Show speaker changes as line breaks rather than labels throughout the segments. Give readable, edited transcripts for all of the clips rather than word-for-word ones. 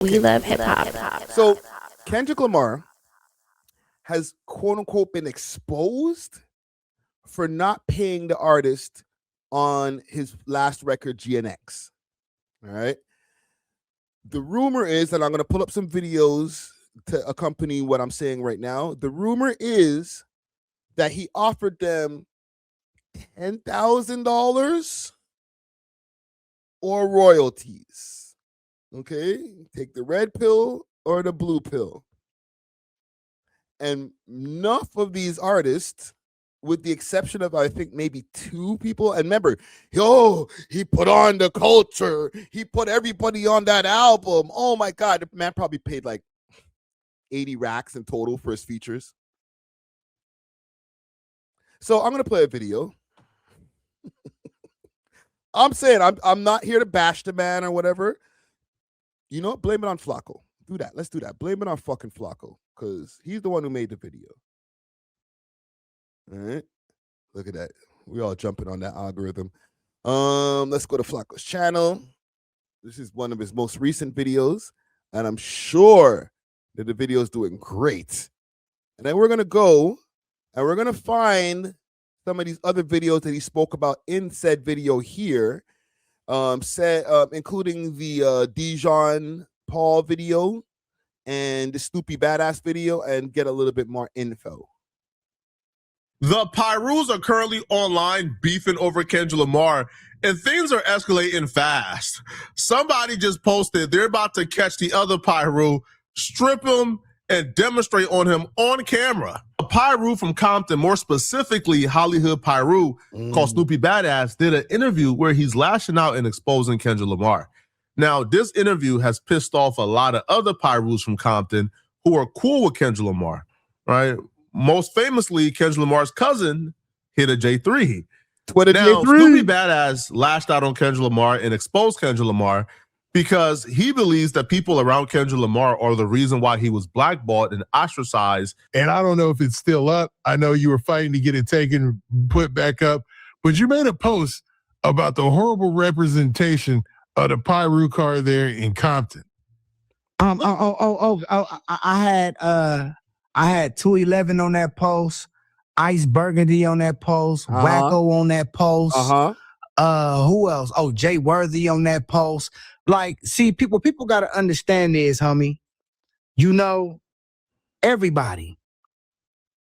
We love hip hop.
So Kendrick Lamar has quote unquote been exposed for not paying the artist on his last record, GNX. All right. The rumor is that I'm going to pull up some videos to accompany what I'm saying right now. The rumor is that he offered them $10,000 or royalties. Okay, take the red pill or the blue pill. And enough of these artists, with the exception of I think maybe 2 people, and remember, he put on the culture. He put everybody on that album. Oh my God, the man probably paid like 80 racks in total for his features. So I'm gonna play a video. I'm saying I'm not here to bash the man or whatever. You know, blame it on Flacco. Do that. Let's do that. Blame it on fucking Flacco because he's the one who made the video. All right. Look at that. We all jumping on that algorithm. Let's go to Flacco's channel. This is one of his most recent videos, and I'm sure that the video is doing great. And then we're gonna go and we're gonna find some of these other videos that he spoke about in said video here, including the Dijon Paul video and the Snoopy Badass video, and get a little bit more info.
The Pyrus are currently online beefing over Kendrick Lamar, and things are escalating fast. Somebody just posted they're about to catch the other Pyru, strip him, and demonstrate on him on camera. A Pyru from Compton, more specifically Hollywood Pyru, called Snoopy Badass, did an interview where he's lashing out and exposing Kendrick Lamar. Now, this interview has pissed off a lot of other Pyrus from Compton who are cool with Kendrick Lamar, right? Most famously, Kendrick Lamar's cousin hit a J3.
Twitter
now,
J3.
Snoopy Badass lashed out on Kendrick Lamar and exposed Kendrick Lamar because he believes that people around Kendrick Lamar are the reason why he was blackballed and ostracized.
And I don't know if it's still up. I know you were fighting to get it taken, put back up, but you made a post about the horrible representation of the Pyru car there in Compton.
I had 211 on that post, Ice Burgundy on that post, Wacko on that post. Who else? Oh, Jay Worthy on that post. Like, see, people got to understand this, homie. You know, everybody,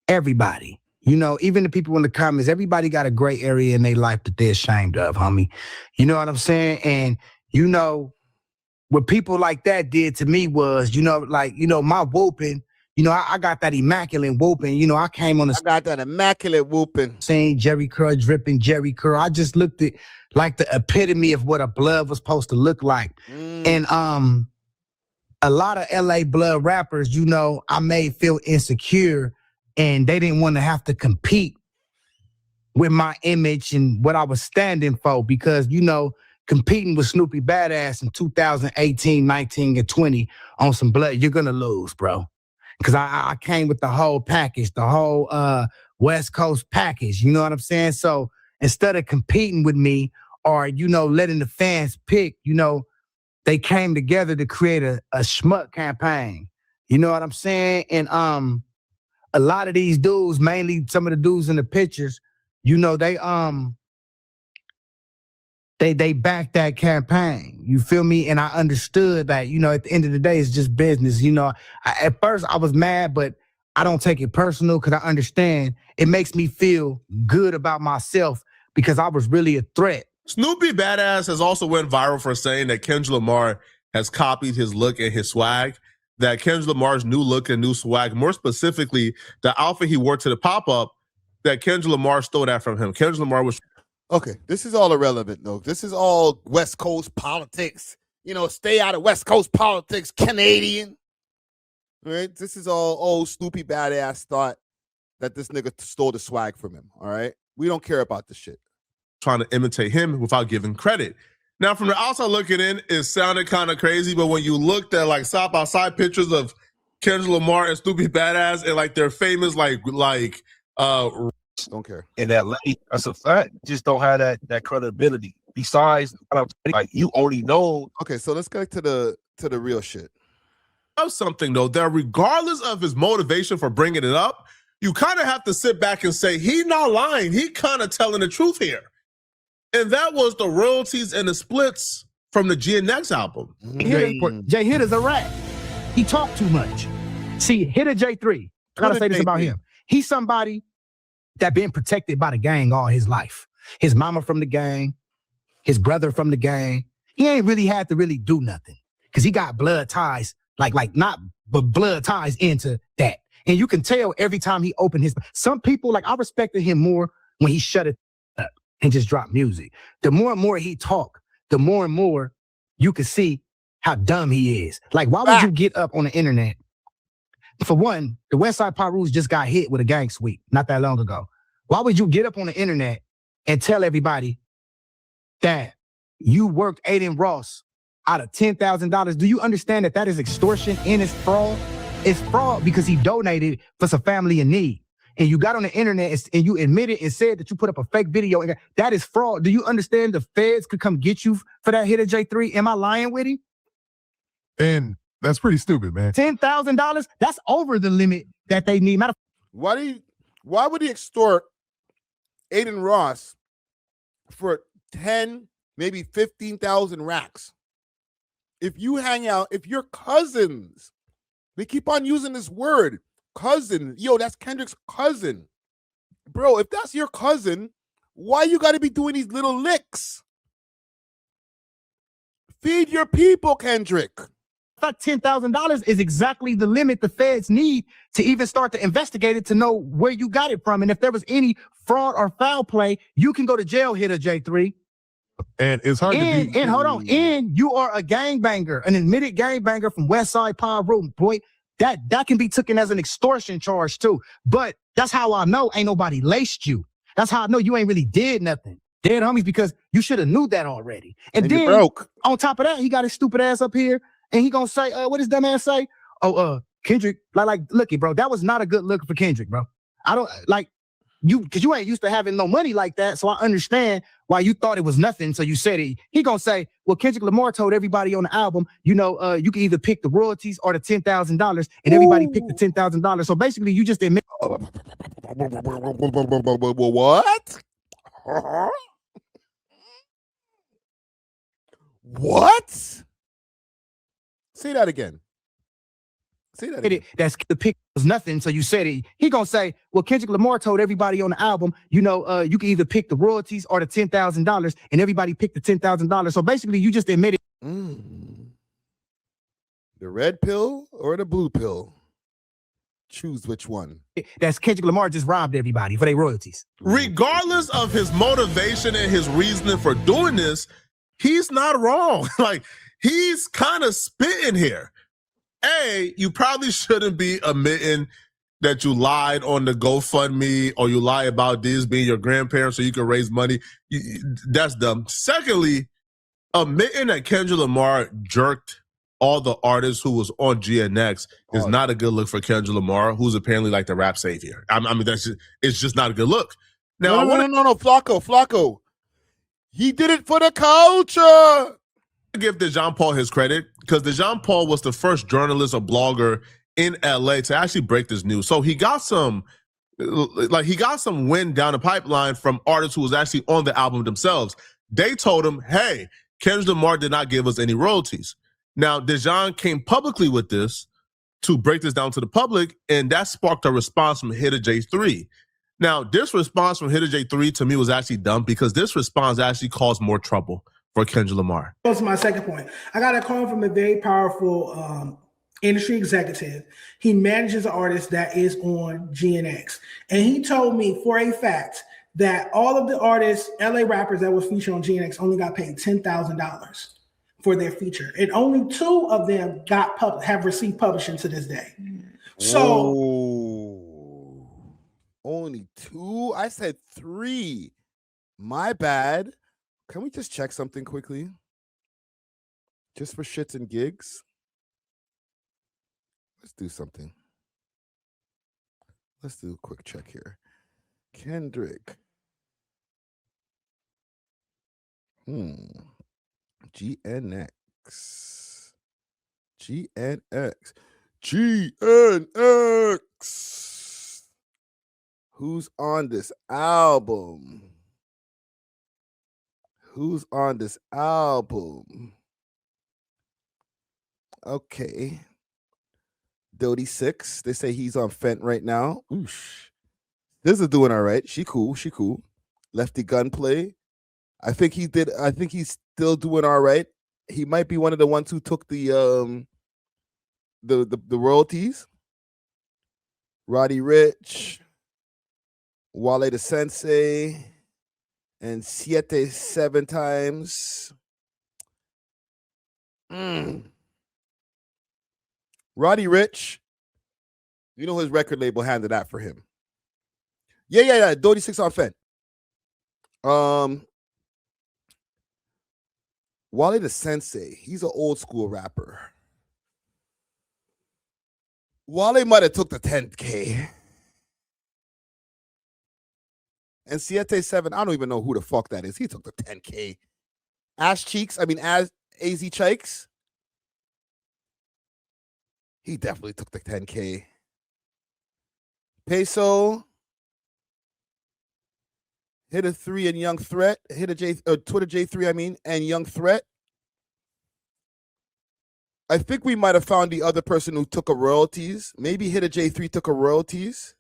you know, even the people in the comments, everybody got a gray area in their life that they're ashamed of, homie. You know what I'm saying? And, you know, what people like that did to me was, you know, like, you know, my whooping, you know, I got that immaculate whooping. You know, I came on the
I got that immaculate whooping.
Saying Jerry Curl, dripping Jerry Curl. I just looked at like the epitome of what a blood was supposed to look like. And a lot of LA blood rappers, you know, I made feel insecure and they didn't want to have to compete with my image and what I was standing for because, you know, competing with Snoopy Badass in 2018, 19, and 20 on some blood, you're going to lose, bro. Because I came with the whole package, the whole West Coast package. You know what I'm saying? So instead of competing with me or, you know, letting the fans pick, you know, they came together to create a schmuck campaign. You know what I'm saying? And a lot of these dudes, mainly some of the dudes in the pictures, you know, they backed that campaign. You feel me? And I understood that, you know, at the end of the day, it's just business. You know, at first I was mad, but I don't take it personal because I understand it makes me feel good about myself because I was really a threat.
Snoopy Badass has also went viral for saying that Kendrick Lamar has copied his look and his swag, that Kendrick Lamar's new look and new swag, more specifically, the outfit he wore to the pop-up, that Kendrick Lamar stole that from him. Kendrick Lamar was...
Okay, this is all irrelevant, though. This is all West Coast politics. You know, stay out of West Coast politics, Canadian. All right? This is all old Snoopy Badass thought that this nigga stole the swag from him, all right? We don't care about this shit.
Trying to imitate him without giving credit. Now, from the outside looking in, it sounded kind of crazy, but when you looked at like side-by-side pictures of Kendrick Lamar and Snoopy Badass and like their famous
don't care.
In LA, that's a fact. Just don't have that credibility. Besides, like you only know.
Okay, so let's get to the real shit.
Of something though, that regardless of his motivation for bringing it up, you kind of have to sit back and say he not lying. He kind of telling the truth here, and that was the royalties and the splits from the GNX album.
Jay Hitter's a rat. He talked too much. See, Hitter J3. I gotta say this about him. He's somebody that been protected by the gang all his life. His mama from the gang, his brother from the gang. He ain't really had to really do nothing because he got blood ties. Like not, but blood ties into that. And you can tell every time he opened his, some people, like I respected him more when he shut it up and just dropped music. The more and more he talked, the more and more you could see how dumb he is. Like, why would you get up on the internet? For one, the Westside Pyrus just got hit with a gang sweep not that long ago. Why would you get up on the internet and tell everybody that you worked Aiden Ross out of $10,000? Do you understand that that is extortion and it's fraud? It's fraud because he donated for some family in need. And you got on the internet and you admitted and said that you put up a fake video. And that is fraud. Do you understand the feds could come get you for that Hitter J3? Am I lying with him?
And that's pretty stupid, man.
$10,000? That's over the limit that they need.
Why would he extort Aiden Ross for 10, maybe 15,000 racks? If you hang out, if you're cousins, they keep on using this word, cousin. Yo, that's Kendrick's cousin. Bro, if that's your cousin, why you got to be doing these little licks? Feed your people, Kendrick.
I thought $10,000 is exactly the limit the feds need to even start to investigate it to know where you got it from. And if there was any fraud or foul play, you can go to jail, Hitter J3.
And it's hard to be.
And hold on, and you are a gangbanger, an admitted gangbanger from Westside Pyro, boy. That can be taken as an extortion charge too. But that's how I know ain't nobody laced you. That's how I know you ain't really did nothing. Dead homies, because you should have knew that already. And then
broke.
On top of that, he got his stupid ass up here and he gonna say, what does dumb ass say? Kendrick, looky, bro, that was not a good look for Kendrick, bro. I don't like you, because you ain't used to having no money like that. So I understand why you thought it was nothing. So you said it. He gonna say, well, Kendrick Lamar told everybody on the album, you can either pick the royalties or the $10,000, and everybody picked the $10,000. So basically, you just admit.
What? What? Say that again. Say that again.
That's the pick was nothing. So you said it. He gonna say, well, Kendrick Lamar told everybody on the album, you can either pick the royalties or the $10,000, and everybody picked the $10,000. So basically, you just admitted.
The red pill or the blue pill? Choose which one.
That's Kendrick Lamar just robbed everybody for their royalties.
Regardless of his motivation and his reasoning for doing this, he's not wrong. Like, he's kind of spitting here. You probably shouldn't be admitting that you lied on the GoFundMe or you lie about this being your grandparents so you can raise money. That's dumb. Secondly, admitting that Kendrick Lamar jerked all the artists who was on GNX is not a good look for Kendrick Lamar, who's apparently like the rap savior. I mean, it's just not a good look. Now,
no, Flacco. He did it for the culture.
Give DeJean-Paul his credit, because DeJean-Paul was the first journalist or blogger in LA to actually break this news. So he got some wind down the pipeline from artists who was actually on the album themselves. They told him, hey, Kendrick Lamar did not give us any royalties. Now, DeJean came publicly with this to break this down to the public, and that sparked a response from Hitter J3. Now, this response from Hitter J3 to me was actually dumb, because this response actually caused more trouble for Kendrick Lamar.
That's my second point. I got a call from a very powerful industry executive. He manages an artist that is on GNX. And he told me for a fact that all of the artists, LA rappers that was featured on GNX only got paid $10,000 for their feature. And only 2 of them have received publishing to this day. So
only 2? I said 3. My bad. Can we just check something quickly? Just for shits and gigs? Let's do something. Let's do a quick check here. Kendrick. GNX. GNX. GNX. Who's on this album? Who's on this album? Okay. Dodie 6. They say he's on Fent right now. Oosh. This is doing all right. She cool. She cool. Lefty Gunplay. I think he's still doing all right. He might be one of the ones who took the royalties. Roddy Ricch, Wale the Sensei, and Siete 7 times. Roddy Ricch, you know his record label handed that for him. Yeah. Dodie 6 on Fent. Wale the Sensei, he's an old school rapper. Wale might have took the 10K. And Siete 7, I don't even know who the fuck that is. He took the 10K. Az Chikes. He definitely took the 10K. Peso. Hit a 3 and Young Threat. Hit a Twitter J3, and Young Threat. I think we might have found the other person who took a royalties. Maybe Hit a J3 took a royalties.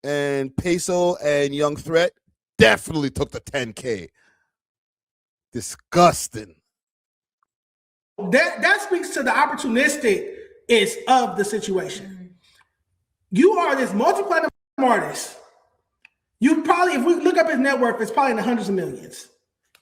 And Peso and Young Threat definitely took the 10K. Disgusting.
That speaks to the opportunistic is of the situation. You are this multi-platinum artist. You probably, if we look up his net worth, it's probably in the hundreds of millions.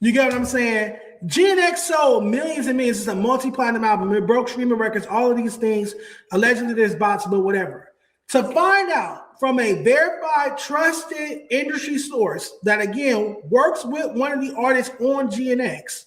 You get what I'm saying? GNX sold millions and millions. It's a multi-platinum album. It broke streaming records, all of these things. Allegedly there's bots, but whatever. To find out from a verified, trusted industry source that, again, works with one of the artists on GNX,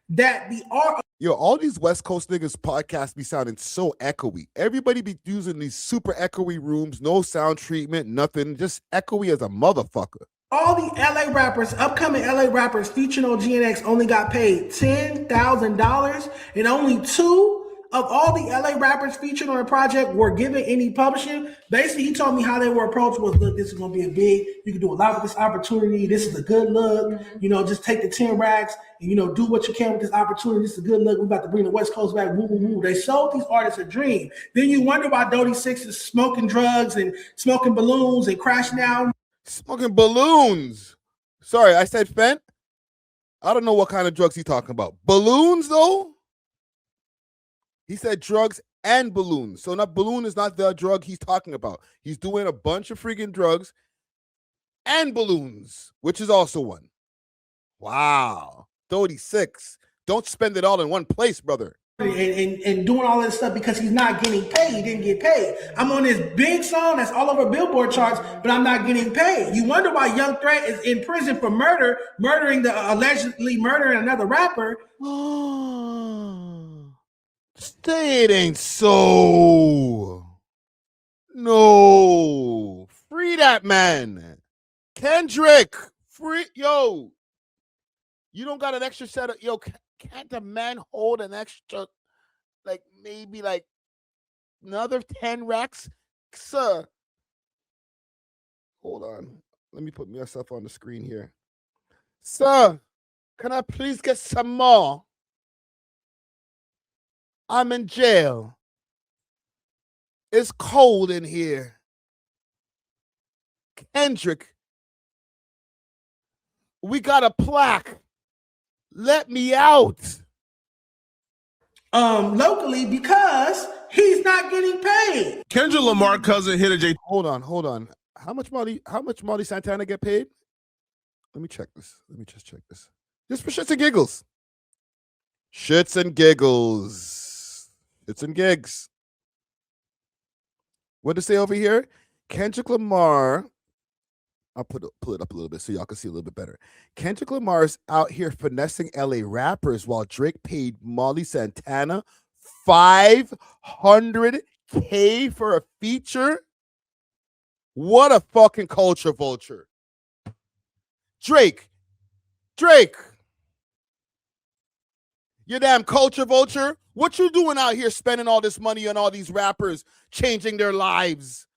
that the art.
Yo, all these West Coast niggas podcasts be sounding so echoey. Everybody be using these super echoey rooms, no sound treatment, nothing, just echoey as a motherfucker.
All the LA rappers, upcoming LA rappers featuring on GNX only got paid $10,000, and only 2 of all the LA rappers featured on the project were given any publishing. Basically, he told me how they were approached was, look, this is going to be a big, you can do a lot with this opportunity. This is a good look. Just take the 10 racks and, do what you can with this opportunity. This is a good look. We're about to bring the West Coast back. Woo, woo, woo. They sold these artists a dream. Then you wonder why Dodie 6 is smoking drugs and smoking balloons and crashing out.
Smoking balloons. Sorry, I said Fent. I don't know what kind of drugs he's talking about. Balloons, though? He said drugs and balloons. So balloon is not the drug he's talking about. He's doing a bunch of freaking drugs and balloons, which is also one. Wow. 36. Don't spend it all in one place, brother.
And doing all this stuff because he's not getting paid. He didn't get paid. I'm on this big song that's all over Billboard charts, but I'm not getting paid. You wonder why Young Threat is in prison for allegedly murdering another rapper.
Say it ain't so. No. Free that man. Kendrick. Free. Yo. You don't got an extra set of. Yo, can't the man hold an extra, maybe another 10 racks? Sir. Hold on. Let me put myself on the screen here. Sir, can I please get some more? I'm in jail. It's cold in here. Kendrick, we got a plaque. Let me out.
Locally because he's not getting paid.
Kendrick Lamar cousin hit a J.
Hold on. How much Molly Santana get paid? Let me check this. Let me just check this. Just for shits and giggles. Shits and giggles. Shits and gigs. What to say over here? Kendrick Lamar. I'll pull it up a little bit so y'all can see a little bit better. Kendrick Lamar's out here finessing LA rappers while Drake paid Molly Santana $500K for a feature. What a fucking culture vulture. Drake. You damn culture vulture. What you doing out here spending all this money on all these rappers changing their lives?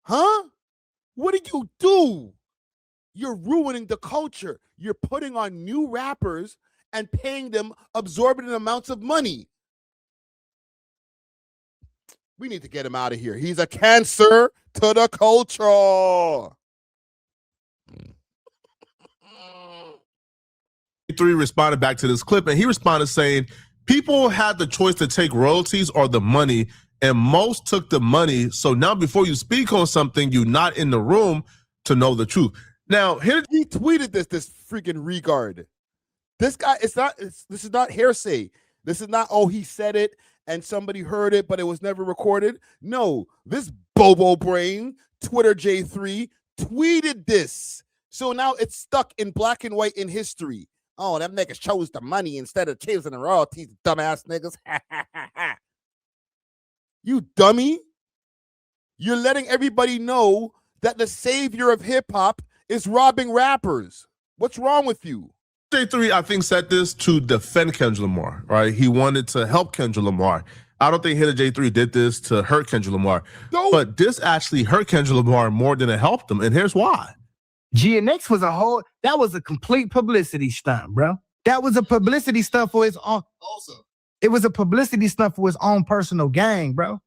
Huh? What did you do? You're ruining the culture. You're putting on new rappers and paying them absorbent amounts of money. We need to get him out of here. He's a cancer to the culture.
3 responded back to this clip, and he responded saying, people had the choice to take royalties or the money, and most took the money. So now before you speak on something, you're not in the room to know the truth. Now, here
he tweeted this freaking regard. This guy, this is not hearsay. This is not, oh, he said it and somebody heard it, but it was never recorded. No, this Bobo brain, Twitter J3, tweeted this. So now it's stuck in black and white in history. Oh, them niggas chose the money instead of choosing the royalties, dumbass niggas. You dummy. You're letting everybody know that the savior of hip-hop is robbing rappers. What's wrong with you?
J3, I think, said this to defend Kendrick Lamar, right? He wanted to help Kendrick Lamar. I don't think Hitter J3 did this to hurt Kendrick Lamar. No. But this actually hurt Kendrick Lamar more than it helped him, and here's why.
GNX was that was a complete publicity stunt, bro. That was a publicity stunt for his own. Also, it was a publicity stunt for his own personal gain, bro.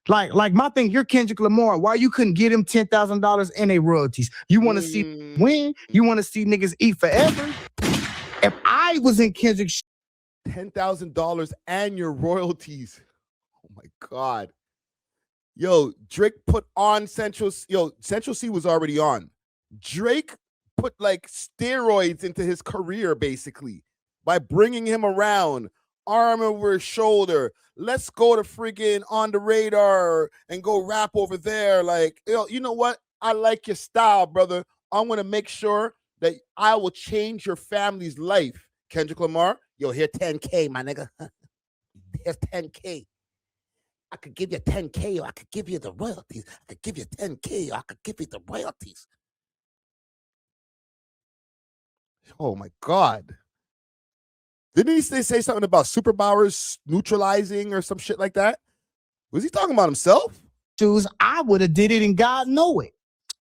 Like my thing, you're Kendrick Lamar. Why you couldn't get him $10,000 in a royalties? You want to see win? You want to see niggas eat forever? If I was in Kendrick's
$10,000 and your royalties. Oh my God. Yo, Drake put on Central C was already on. Drake put like steroids into his career basically by bringing him around, arm over his shoulder. Let's go to freaking On the Radar and go rap over there. Like, yo, you know what? I like your style, brother. I'm going to make sure that I will change your family's life. Kendrick Lamar, yo, here 10K, my nigga. Here's 10K. I could give you 10K or I could give you the royalties. I could give you 10K or I could give you the royalties. Oh my God. Didn't he say something about superpowers neutralizing or some shit like that? Was he talking about himself?
Shoes, I would have did it and God know it.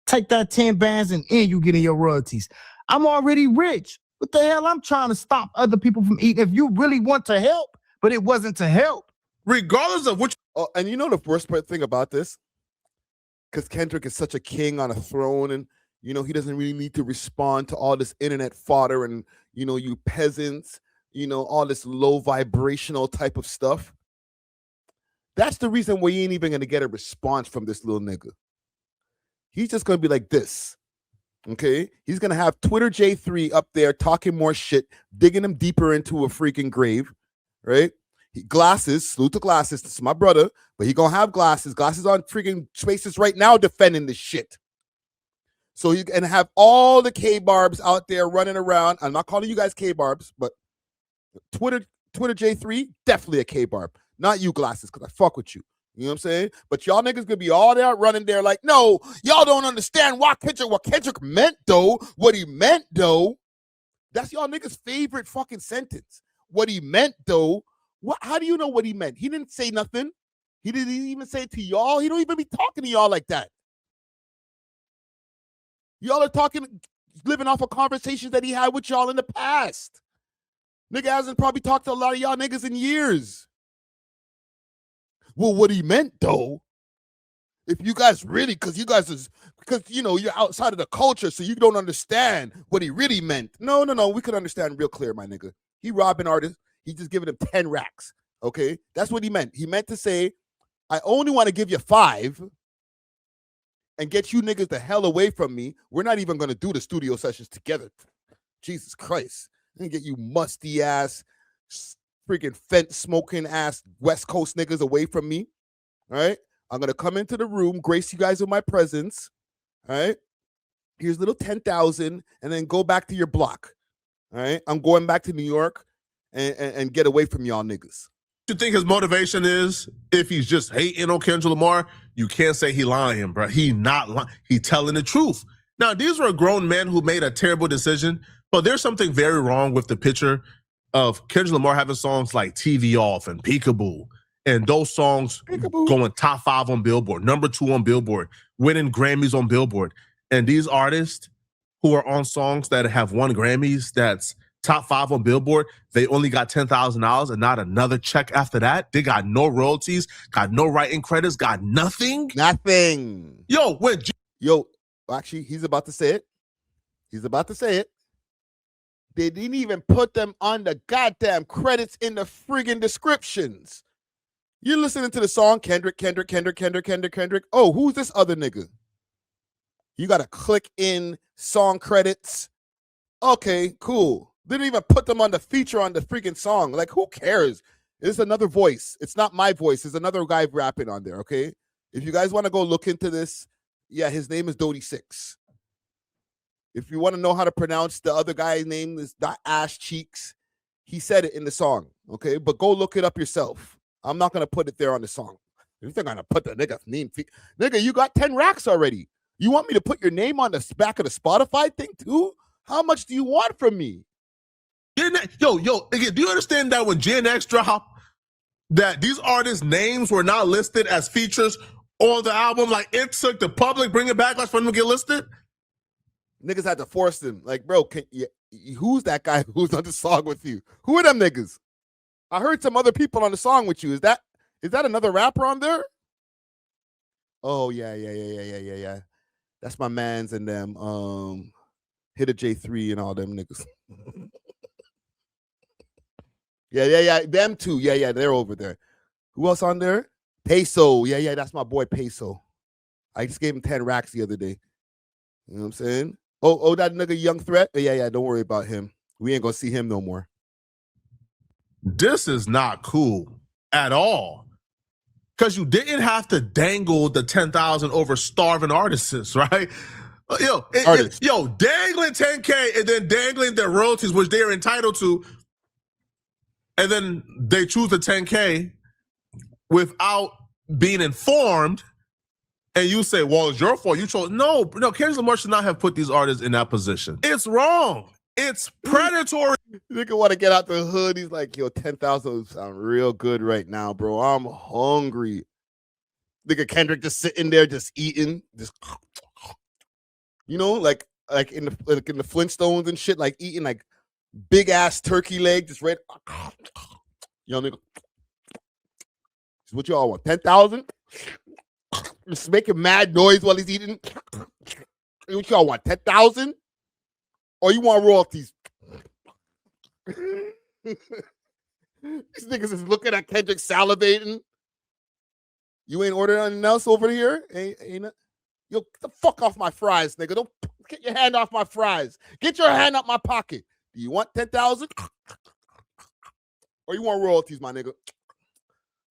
Take that 10 bands and you getting your royalties. I'm already rich. What the hell? I'm trying to stop other people from eating. If you really want to help, but it wasn't to help.
Regardless of which.
Oh, and you know the worst thing about this? Because Kendrick is such a king on a throne and, you know, he doesn't really need to respond to all this internet fodder and, you know, you peasants, you know, all this low vibrational type of stuff. That's the reason why you ain't even going to get a response from this little nigga. He's just going to be like this. Okay? He's going to have Twitter J3 up there talking more shit, digging him deeper into a freaking grave, right? Glasses, salute to Glasses. This is my brother, but he going to have glasses. Glasses on freaking Spaces right now defending this shit. So you can have all the K-barbs out there running around. I'm not calling you guys K-barbs, but Twitter J3, definitely a K-barb. Not you, Glasses, because I fuck with you. You know what I'm saying? But y'all niggas gonna be all there running there like, no, y'all don't understand what Kendrick meant, though. What he meant, though. That's y'all niggas' favorite fucking sentence. What he meant, though. How do you know what he meant? He didn't say nothing. He didn't even say it to y'all. He don't even be talking to y'all like that. Y'all are talking, living off of conversations that he had with y'all in the past. Nigga hasn't probably talked to a lot of y'all niggas in years. Well, what he meant, though, if you guys really, because you know, you're outside of the culture, so you don't understand what he really meant. No, we can understand real clear, my nigga. He robbing artists. He just giving them 10 racks, okay? That's what he meant. He meant to say, I only want to give you 5 and get you niggas the hell away from me. We're not even going to do the studio sessions together. Jesus Christ. I'm going to get you musty ass, freaking fence smoking ass West Coast niggas away from me. All right. I'm going to come into the room, grace you guys with my presence. All right. Here's a little 10,000 and then go back to your block. All right. I'm going back to New York and get away from y'all niggas.
You think his motivation is if he's just hating on Kendrick Lamar? You can't say he lying, bro. He not lying. He telling the truth. Now, these were grown men who made a terrible decision, but there's something very wrong with the picture of Kendrick Lamar having songs like TV Off and Peekaboo, and those songs going top 5 on Billboard, number 2 on Billboard, winning Grammys on Billboard. And these artists who are on songs that have won Grammys, that's top 5 on Billboard, they only got $10,000 and not another check after that. They got no royalties, got no writing credits, got nothing.
Nothing.
Yo,
Actually, he's about to say it. They didn't even put them on the goddamn credits in the friggin' descriptions. You're listening to the song, Kendrick. Oh, who's this other nigga? You got to click in song credits. Okay, cool. They didn't even put them on the feature on the freaking song. Like, who cares? It's another voice. It's not my voice. There's another guy rapping on there, okay? If you guys want to go look into this, yeah, his name is Dodie 6. If you want to know how to pronounce the other guy's name, is not Ash Cheeks. He said it in the song, okay? But go look it up yourself. I'm not going to put it there on the song. You think I'm going to put the nigga's name? Nigga, you got 10 racks already. You want me to put your name on the back of the Spotify thing too? How much do you want from me?
Yo, do you understand that when GNX dropped, that these artists' names were not listed as features on the album? Like, it took the public bringing backlash for them to get listed?
Niggas had to force them. Like, bro, who's that guy who's on the song with you? Who are them niggas? I heard some other people on the song with you. Is that another rapper on there? Oh, yeah. That's my mans and them. Hit a J3 and all them niggas. Yeah. Them two. Yeah, they're over there. Who else on there? Peso. Yeah, that's my boy Peso. I just gave him 10 racks the other day. You know what I'm saying? Oh, that nigga Young Threat? Yeah, don't worry about him. We ain't gonna see him no more.
This is not cool at all. Because you didn't have to dangle the 10,000 over starving artists, right? Yo, dangling 10K and then dangling their royalties, which they're entitled to, and then they choose the 10K without being informed, and you say, well, it's your fault. You chose. No, Kendrick Lamar should not have put these artists in that position. It's wrong. It's predatory.
Nigga want to get out the hood. He's like, yo, 10,000 sound real good right now, bro. I'm hungry. Nigga Kendrick just sitting there, just eating, just, you know, like in the Flintstones and shit, like eating like big ass turkey leg, just right. Yo, nigga, what y'all want? 10,000? Just making mad noise while he's eating. What y'all want? 10,000? Or you want royalties? These niggas is looking at Kendrick salivating. You ain't ordering anything else over here? Ain't it? Yo, get the fuck off my fries, nigga. Don't get your hand off my fries. Get your hand out my pocket. Do you want 10,000? Or you want royalties, my nigga?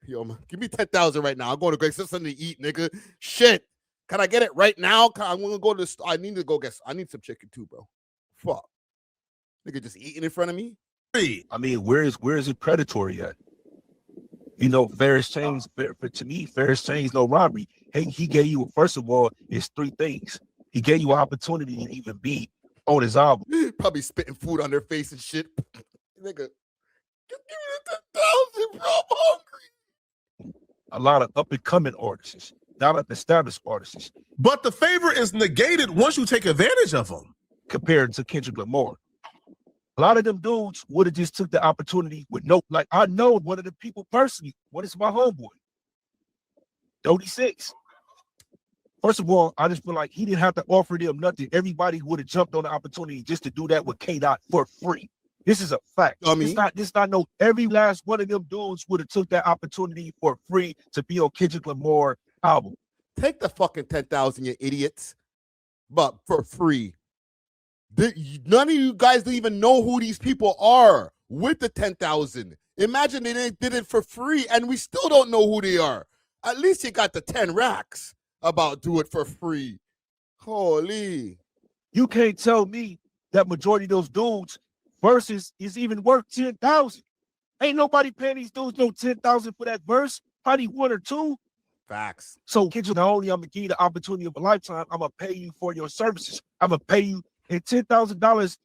Yo, man, give me 10,000 right now. I'm going to go get something to eat, nigga. Shit. Can I get it right now? I'm going to go to the store. I need some chicken too, bro. Fuck. Nigga just eating in front of me?
I mean, where is it predatory at? You know, Ferris Chains, to me, Ferris Chains, no robbery. Hey, he gave you, first of all, it's 3 things. He gave you an opportunity to even be on his album.
Probably spitting food on their face and shit. Nigga, give me the 10,000, bro. I'm hungry.
A lot of up-and-coming artists, not established artists.
But the favor is negated once you take advantage of them.
Compared to Kendrick Lamar. A lot of them dudes would have just took the opportunity with no, like I know one of the people personally. What is my homeboy? Dodie 6. First of all, I just feel like he didn't have to offer them nothing. Everybody would have jumped on the opportunity just to do that with K-Dot for free. This is a fact. It's not no, every last one of them dudes would have took that opportunity for free to be on Kendrick Lamar album.
Take the fucking 10,000, you idiots. But for free. None of you guys don't even know who these people are with the 10,000. Imagine they did it for free and we still don't know who they are. At least you got the 10 racks about do it for free. Holy.
You can't tell me that majority of those dudes verses is even worth 10,000. Ain't nobody paying these dudes no 10,000 for that verse. Probably 1 or 2.
Facts.
So not only I'm gonna give you the opportunity of a lifetime, I'm gonna pay you for your services. I'm gonna pay you. And $10,000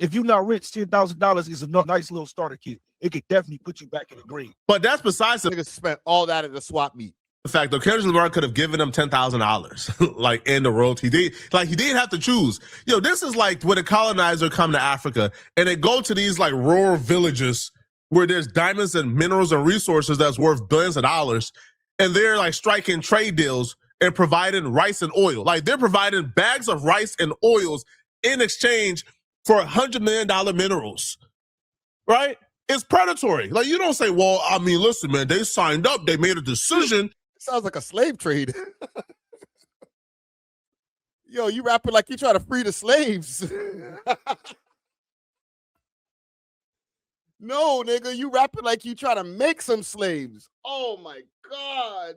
If you're not rich, $10,000 is a nice little starter kit. It could definitely put you back in the green.
But that's besides the
Niggas spent all that at the swap meet.
fact, though. Kendrick Lamar could have given him $10,000, like in the royalty. He didn't have to choose. This is like when a colonizer come to Africa and they go to these like rural villages where there's diamonds and minerals and resources that's worth billions of dollars, and they're like striking trade deals and providing rice and oil. Like they're providing bags of rice and oils in exchange for $100 million minerals, right? It's predatory. Like you don't say, well, I mean, listen, man, they signed up, they made a decision.
Sounds like a slave trade. Yo, you rapping like you try to free the slaves. No, nigga, you rapping like you try to make some slaves. Oh my God.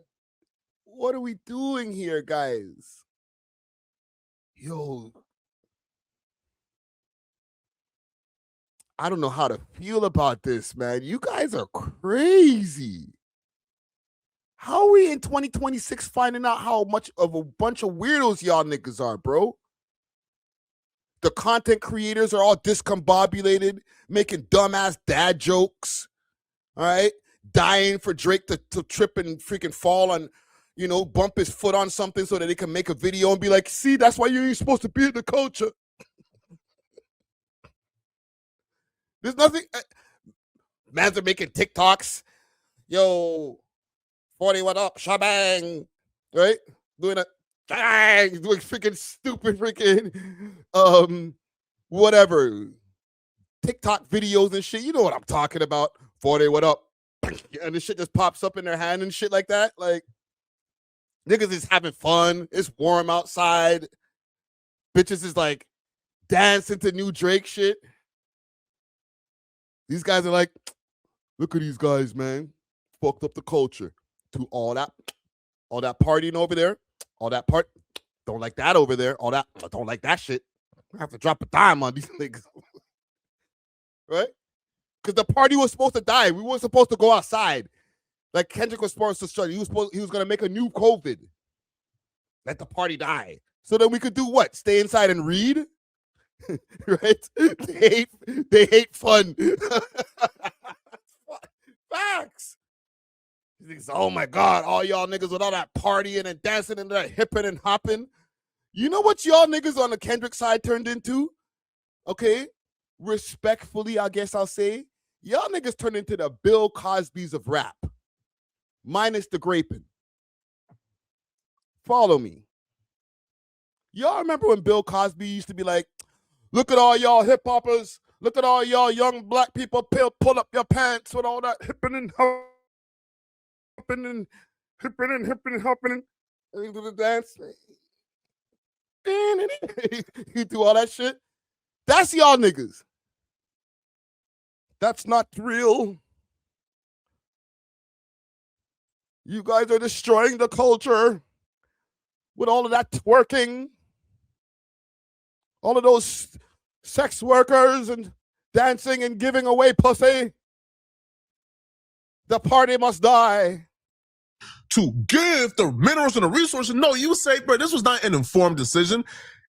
What are we doing here, guys? Yo. I don't know how to feel about this, man. You guys are crazy. How are we in 2026 finding out how much of a bunch of weirdos y'all niggas are, bro? The content creators are all discombobulated, making dumbass dad jokes, all right? Dying for Drake to trip and freaking fall on, bump his foot on something so that they can make a video and be like, see, that's why you ain't supposed to be in the culture. There's nothing. Mans are making TikToks. Yo, 40, what up? Shabang. Right? Doing a bang, doing freaking stupid freaking whatever. TikTok videos and shit. You know what I'm talking about. 40, what up? And the shit just pops up in their hand and shit like that. Like, niggas is having fun. It's warm outside. Bitches is like dancing to new Drake shit. These guys are like, look at these guys, man. Fucked up the culture. To all that partying over there. All that part. Don't like that over there. All that. Don't like that shit. I have to drop a dime on these niggas. Right? Because the party was supposed to die. We weren't supposed to go outside. Like Kendrick was supposed to start. He was going to make a new COVID. Let the party die. So then we could do what? Stay inside and read? Right? They hate fun. Facts. He thinks, oh my God, all y'all niggas with all that partying and dancing and that hipping and hopping. You know what y'all niggas on the Kendrick side turned into? Okay? Respectfully, I guess I'll say, y'all niggas turned into the Bill Cosbys of rap. Minus the graping. Follow me. Y'all remember when Bill Cosby used to be like, look at all y'all hip hoppers. Look at all y'all young black people pull up your pants with all that hipping and hopping and hopping and do the dance. You do all that shit. That's y'all niggas. That's not real. You guys are destroying the culture with all of that twerking. All of those sex workers and dancing and giving away pussy. The party must die.
To give the minerals and the resources. No, you say, bro, this was not an informed decision.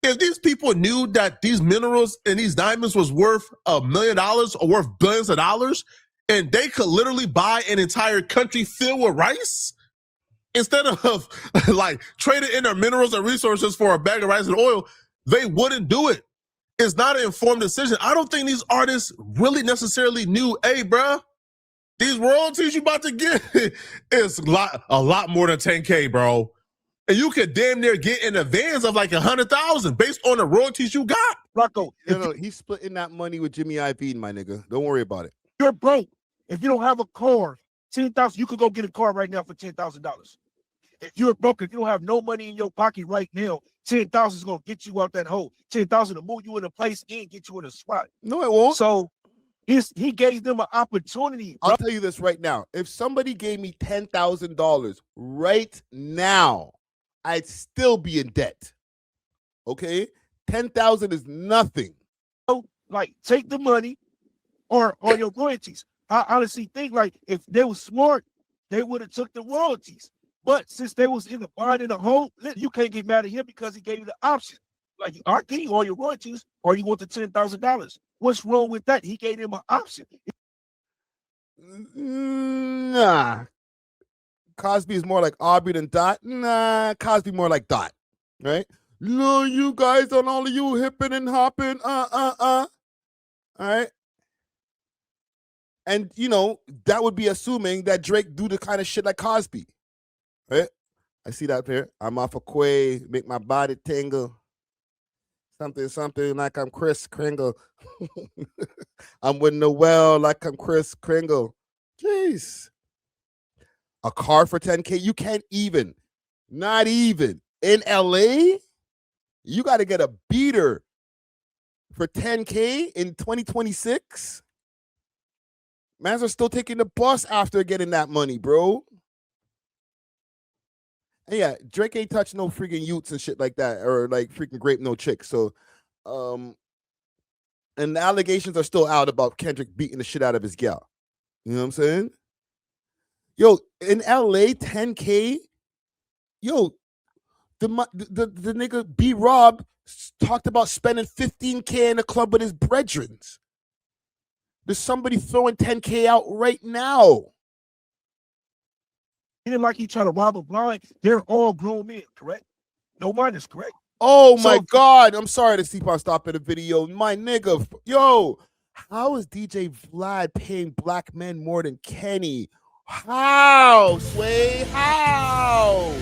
If these people knew that these minerals and these diamonds was worth $1 million or worth billions of dollars, and they could literally buy an entire country filled with rice, instead of like trading in their minerals and resources for a bag of rice and oil, they wouldn't do it. It's not an informed decision. I don't think these artists really necessarily knew, hey, bro, these royalties you about to get is a lot more than 10K, bro. And you could damn near get in advance of like 100,000 based on the royalties you got.
Rocco,
He's splitting that money with Jimmy Iovine, my nigga. Don't worry about it.
You're broke. If you don't have a car, $10,000, you could go get a car right now for $10,000. If you're broke, if you don't have no money in your pocket right now, 10,000 is gonna get you out that hole. 10,000 to move you in a place and get you in a spot.
No, it won't.
So he gave them an opportunity. Bro.
I'll tell you this right now. If somebody gave me $10,000 right now, I'd still be in debt. Okay? 10,000 is nothing.
So, like, take the money or your royalties. I honestly think, like, if they were smart, they would have took the royalties. But since they was in the bind in the hole, you can't get mad at him because he gave you the option. Like, I give you all your royalties or you want the $10,000. What's wrong with that? He gave him an option.
Nah. Cosby is more like Aubrey than Dot. Nah, Cosby more like Dot, right? No, you guys on all of you hipping and hopping, all right? And, you know, that would be assuming that Drake do the kind of shit like Cosby, right? I see that here. I'm off a quay, make my body tingle. Something like I'm Chris Kringle. I'm with Noel like I'm Chris Kringle. Jeez. A car for 10K? You can't even. Not even. In LA? You got to get a beater for 10K in 2026? Mans are still taking the bus after getting that money, bro. And yeah, Drake ain't touched no freaking youths and shit like that, or like freaking grape no chicks. So, and the allegations are still out about Kendrick beating the shit out of his gal. You know what I'm saying? Yo, in LA, 10K. Yo, the nigga B Rob talked about spending 15K in a club with his brethrens. There's somebody throwing 10K out right now.
It ain't like he trying to rob a blind. They're all grown men, correct? No minors, correct?
Oh my God. I'm sorry to see if I stop at a video. My nigga, yo, how is DJ Vlad paying black men more than Kenny? How, Sway? How?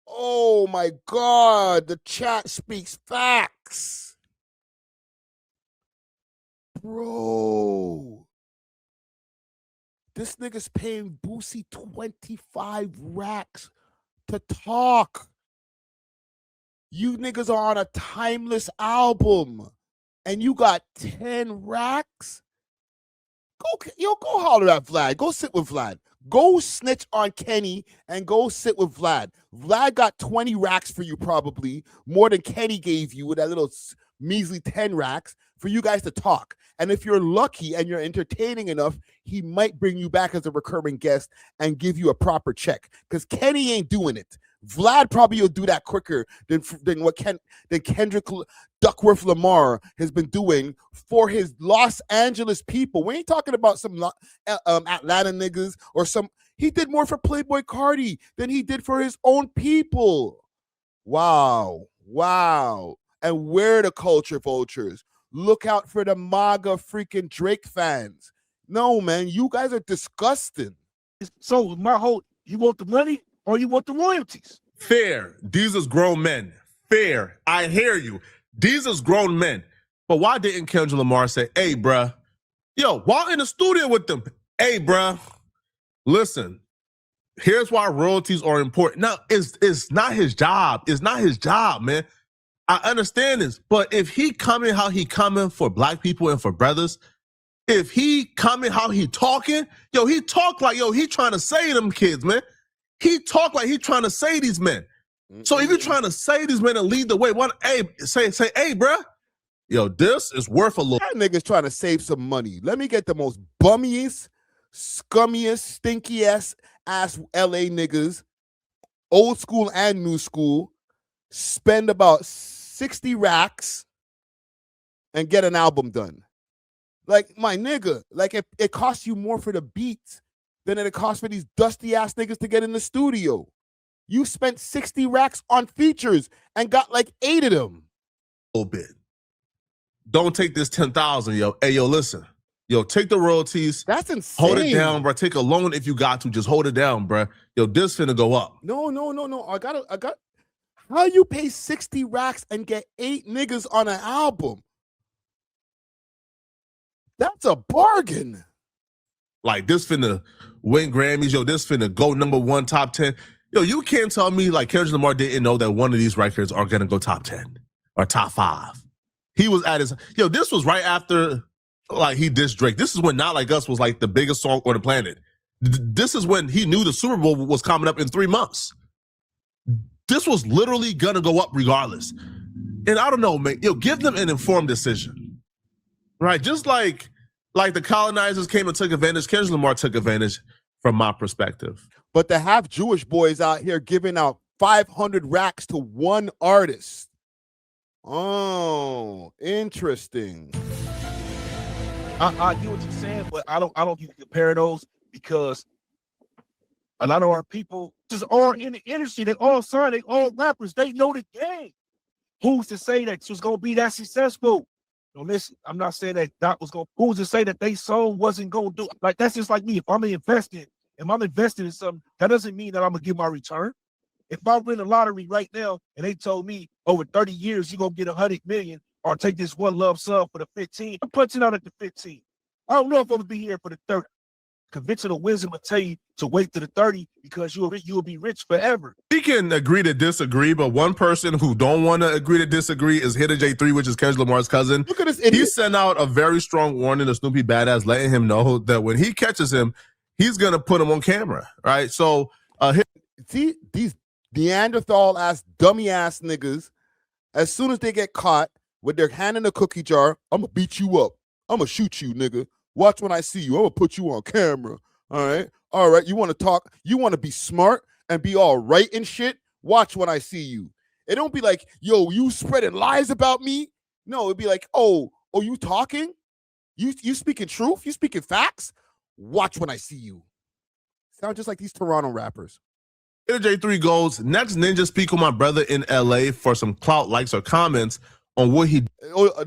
Oh my God. The chat speaks facts. Bro. This nigga's paying Boosie 25 racks to talk. You niggas are on a timeless album and you got 10 racks? Go holler at Vlad. Go sit with Vlad. Go snitch on Kenny and go sit with Vlad. Vlad got 20 racks for you probably, more than Kenny gave you with that little measly 10 racks for you guys to talk. And if you're lucky and you're entertaining enough, he might bring you back as a recurring guest and give you a proper check. Because Kenny ain't doing it. Vlad probably will do that quicker than Kendrick Duckworth Lamar has been doing for his Los Angeles people. We ain't talking about some Atlanta niggas or some. He did more for Playboy Cardi than he did for his own people. Wow. And we're the culture vultures. Look out for the MAGA freaking Drake fans. No, man, you guys are disgusting.
So you want the money or you want the royalties?
Fair. These is grown men. Fair. I hear you. These is grown men. But why didn't Kendrick Lamar say, hey, bruh, yo, while in the studio with them, hey, bruh, listen, here's why royalties are important. Now, it's not his job. It's not his job, man. I understand this, but if he coming how he coming for black people and for brothers, if he coming how he talking, yo, he talk like, yo, he trying to say them kids, man. He talk like he trying to say these men. So if you're trying to say these men and lead the way, say, hey, bruh, yo, this is worth a little.
That nigga's trying to save some money. Let me get the most bummiest, scummiest, stinky ass LA niggas, old school and new school, spend about 60 racks and get an album done. Like, my nigga, like it costs you more for the beats than it costs for these dusty ass niggas to get in the studio. You spent 60 racks on features and got like 8 of them.
A little bit. Don't take this 10,000, yo. Hey, yo, listen. Yo, take the royalties.
That's insane.
Hold it down, bro. Take a loan if you got to. Just hold it down, bro. Yo, this finna go up.
No. I got. How you pay 60 racks and get 8 niggas on an album? That's a bargain.
Like, this finna win Grammys. Yo, this finna go #1 top 10. Yo, you can't tell me like Kendrick Lamar didn't know that one of these records are gonna go top 10 or top 5. He was at his, yo, this was right after like he dissed Drake. This is when Not Like Us was like the biggest song on the planet. This is when he knew the Super Bowl was coming up in 3 months. This was literally gonna go up regardless. And I don't know, man, yo, give them an informed decision. Right? Just like the colonizers came and took advantage, Kendrick Lamar took advantage from my perspective.
But to have Jewish boys out here giving out 500 racks to one artist, Oh, interesting.
I get what you're saying, but I don't you can compare those because a lot of our people just are in the industry. They all signed, they all rappers, they know the game. Who's to say that it's gonna be that successful? No, listen, I'm not saying that was gonna. Who's to say that they song wasn't gonna do? Like that's just like me. If I'm invested in something, that doesn't mean that I'm gonna get my return. If I win the lottery right now and they told me over 30 years you're gonna get 100 million or take this one love song for the 15, I'm punching out at the 15. I don't know if I'm gonna be here for the 30. Conventional wisdom will tell you to wait to the 30 because you'll be rich forever.
We can agree to disagree, but one person who don't want to agree to disagree is Hitter J3, which is Kendrick Lamar's cousin.
Look at this idiot.
He sent out a very strong warning to Snoopy Badass, letting him know that when he catches him, he's gonna put him on camera, right? So,
see these Neanderthal ass, dummy ass niggas. As soon as they get caught with their hand in a cookie jar, I'm gonna beat you up. I'm gonna shoot you, nigga. Watch when I see you. I'm gonna put you on camera. All right. You want to talk? You want to be smart and be all right and shit? Watch when I see you. It don't be like, yo, you spreading lies about me. No, it'd be like, oh, you talking? You speaking truth? You speaking facts? Watch when I see you. Sound just like these Toronto rappers.
Hitter J3 goes, next ninja speak with my brother in LA for some clout, likes, or comments on what he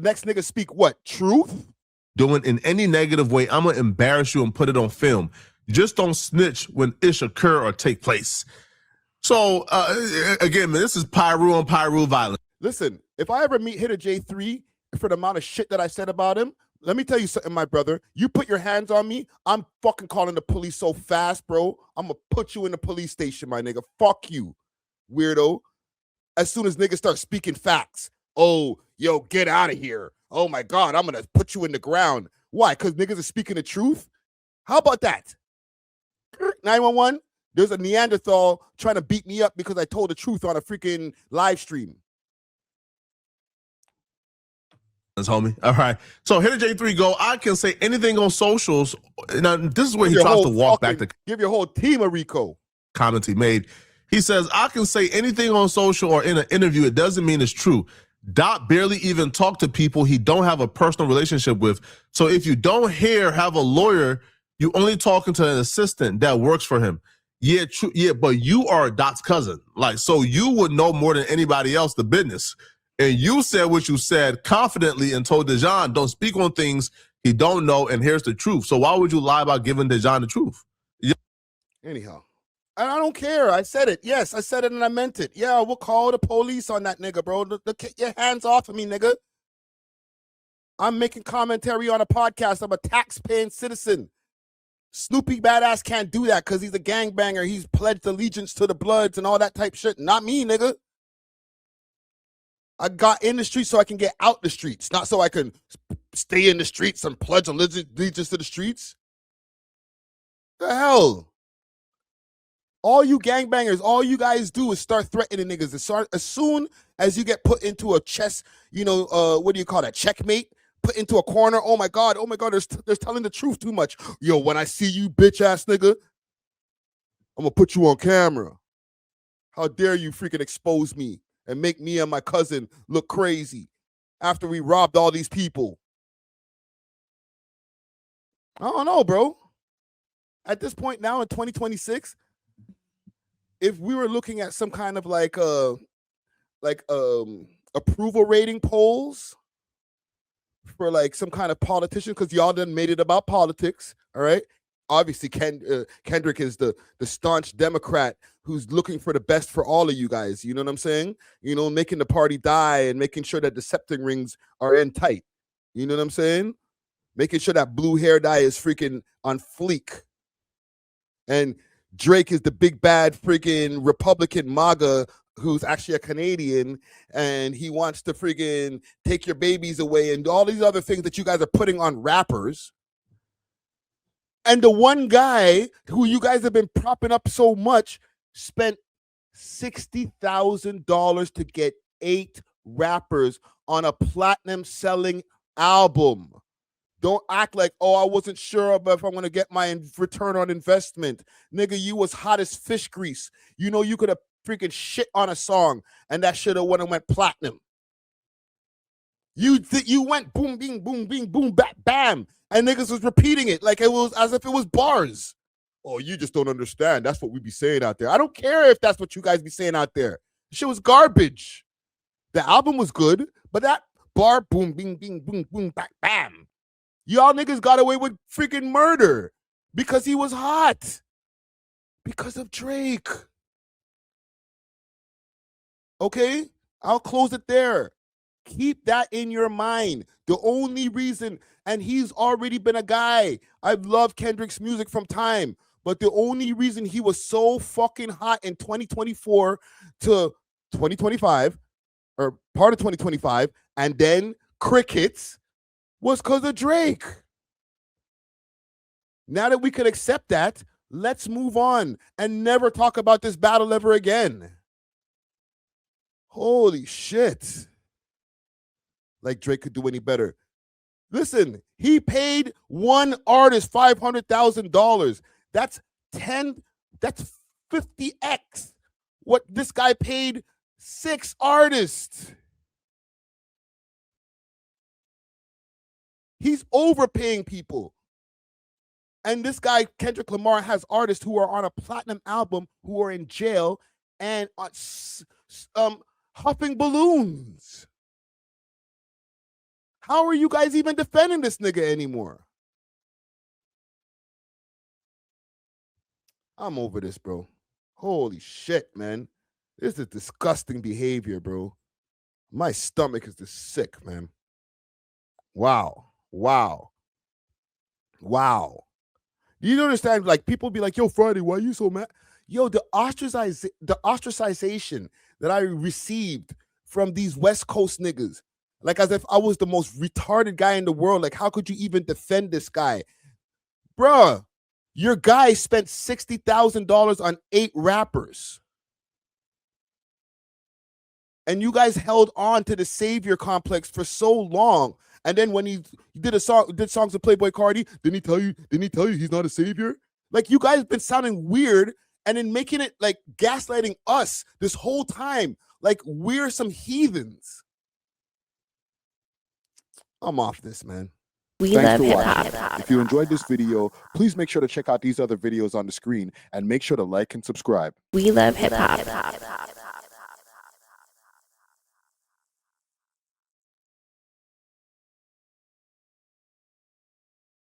next nigga speak what? Truth?
Doing in any negative way. I'm gonna embarrass you and put it on film. Just don't snitch when ish occur or take place. So again, man, this is Pyru on Pyru violence.
Listen, if I ever meet Hitter J3 for the amount of shit that I said about him, let me tell you something, my brother. You put your hands on me, I'm fucking calling the police so fast, bro. I'm gonna put you in the police station, my nigga. Fuck you, weirdo. As soon as niggas start speaking facts, oh, yo, get out of here. Oh my God, I'm gonna put you in the ground. Why? Because niggas are speaking the truth? How about that? 911, there's a Neanderthal trying to beat me up because I told the truth on a freaking live stream.
Homie. All right. So Hitter J3 go, I can say anything on socials. Now, this is where he tries to walk back to
give your whole team a Rico.
Comments he made. He says, I can say anything on social or in an interview. It doesn't mean it's true. Dot barely even talk to people he don't have a personal relationship with. So if you don't have a lawyer, you only talking to an assistant that works for him. Yeah, true. Yeah, but you are Dot's cousin. Like, so you would know more than anybody else the business. And you said what you said confidently and told Dejan, don't speak on things he don't know, and here's the truth. So why would you lie about giving Dejan the truth? Yeah.
Anyhow, and I don't care. I said it. Yes, I said it and I meant it. Yeah, we'll call the police on that nigga, bro. Get your hands off of me, nigga. I'm making commentary on a podcast. I'm a tax-paying citizen. Snoopy Badass can't do that because he's a gangbanger. He's pledged allegiance to the Bloods and all that type shit. Not me, nigga. I got in the streets so I can get out the streets, not so I can stay in the streets and pledge allegiance to the streets. The hell? All you gangbangers, all you guys do is start threatening niggas. As soon as you get put into a chess, what do you call that? Checkmate? Put into a corner. Oh my God, they're telling the truth too much. Yo, when I see you, bitch ass nigga, I'm gonna put you on camera. How dare you freaking expose me and make me and my cousin look crazy after we robbed all these people? I don't know, bro. At this point now in 2026, if we were looking at some kind of approval rating polls for like some kind of politician, because y'all done made it about politics, all right? Obviously, Kendrick is the staunch Democrat who's looking for the best for all of you guys. You know what I'm saying? Making the party die and making sure that the septum rings are in tight. You know what I'm saying? Making sure that blue hair dye is freaking on fleek. And Drake is the big bad freaking Republican MAGA who's actually a Canadian, and he wants to freaking take your babies away and all these other things that you guys are putting on rappers. And the one guy who you guys have been propping up so much spent $60,000 to get 8 rappers on a platinum selling album. Don't act like, I wasn't sure about if I'm going to get my return on investment. Nigga, you was hot as fish grease. You could have freaking shit on a song and that should have went platinum. You went boom, bing, boom, bing, boom, bam, and niggas was repeating it like it was as if it was bars. Oh, you just don't understand. That's what we be saying out there. I don't care if that's what you guys be saying out there. Shit was garbage. The album was good, but that bar, boom, bing, bing, boom, boom, bam. Y'all niggas got away with freaking murder because he was hot. Because of Drake. Okay? I'll close it there. Keep that in your mind. The only reason, and he's already been a guy. I've loved Kendrick's music from time, but the only reason he was so fucking hot in 2024 to 2025, or part of 2025, and then crickets, was because of Drake. Now that we can accept that, let's move on and never talk about this battle ever again. Holy shit. Like Drake could do any better. Listen, he paid one artist $500,000. That's 50x what this guy paid 6 artists. He's overpaying people. And this guy, Kendrick Lamar, has artists who are on a platinum album who are in jail and huffing balloons. How are you guys even defending this nigga anymore? I'm over this, bro. Holy shit, man. This is disgusting behavior, bro. My stomach is just sick, man. Wow. You don't understand? Like, people be like, yo, Friday, why are you so mad? Yo, the ostracization that I received from these West Coast niggas, like as if I was the most retarded guy in the world. Like, how could you even defend this guy? Bruh, your guy spent $60,000 on 8 rappers. And you guys held on to the savior complex for so long. And then when he did songs with Playboy Cardi, didn't he tell you he's not a savior? Like, you guys been sounding weird and then making it like gaslighting us this whole time. Like we're some heathens. I'm off this, man.
Thanks for watching. If you enjoyed this video, please make sure to check out these other videos on the screen and make sure to like and subscribe.
We love hip hop.